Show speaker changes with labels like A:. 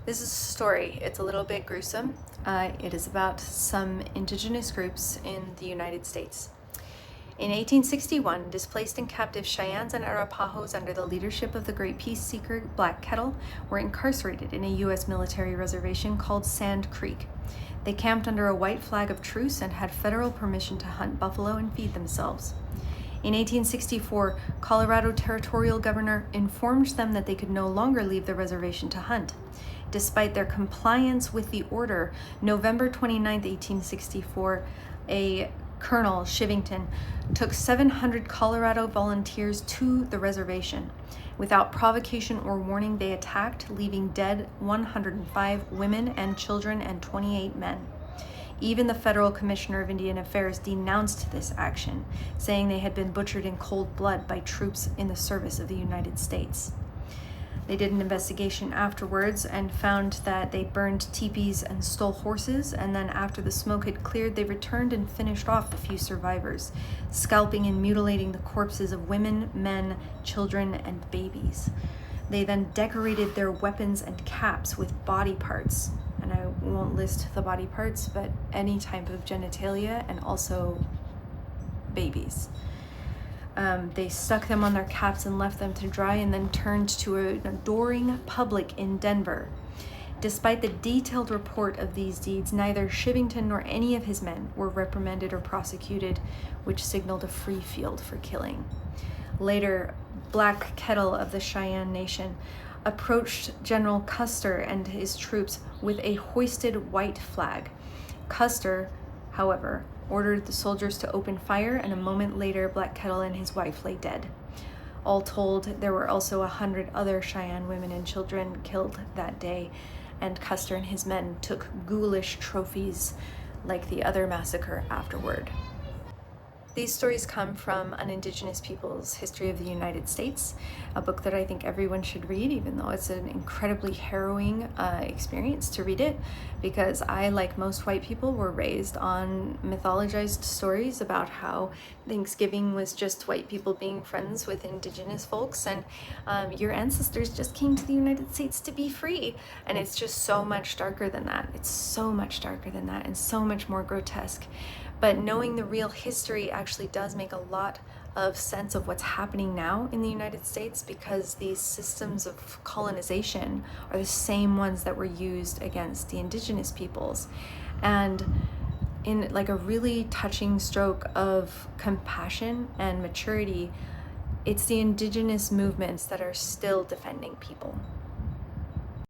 A: This is a story. It's a little bit gruesome. It is about some indigenous groups in the United States. In 1861, displaced and captive Cheyennes and Arapahos under the leadership of the great peace seeker Black Kettle were incarcerated in a U.S. military reservation called Sand Creek. They camped under a white flag of truce and had federal permission to hunt buffalo and feed themselves. In 1864, Colorado territorial governor informed them that they could no longer leave the reservation to hunt. Despite their compliance with the order, November 29, 1864, a Colonel Shivington took 700 Colorado volunteers to the reservation. Without provocation or warning, they attacked, leaving dead 105 women and children and 28 men. Even the federal commissioner of Indian Affairs denounced this action, saying they had been butchered in cold blood by troops in the service of the United States. They did an investigation afterwards and found that they burned teepees and stole horses, and then after the smoke had cleared, they returned and finished off the few survivors, scalping and mutilating the corpses of women, men, children, and babies. They then decorated their weapons and caps with body parts, and I won't list the body parts, but any type of genitalia and also babies. They stuck them on their caps and left them to dry, and then turned to an adoring public in Denver. Despite the detailed report of these deeds, neither Shivington nor any of his men were reprimanded or prosecuted, which signaled a free field for killing. Later, Black Kettle of the Cheyenne Nation approached General Custer and his troops with a hoisted white flag. Custer, however, ordered the soldiers to open fire, and a moment later, Black Kettle and his wife lay dead. All told, there were also 100 other Cheyenne women and children killed that day, and Custer and his men took ghoulish trophies like the other massacre afterward. These stories come from An Indigenous People's History of the United States, a book that I think everyone should read, even though it's an incredibly harrowing experience to read it, because I, like most white people, were raised on mythologized stories about how Thanksgiving was just white people being friends with indigenous folks, and your ancestors just came to the United States to be free. And it's just so much darker than that. It's so much darker than that, and so much more grotesque. But knowing the real history actually does make a lot of sense of what's happening now in the United States, because these systems of colonization are the same ones that were used against the indigenous peoples. And in like a really touching stroke of compassion and maturity, it's the indigenous movements that are still defending people.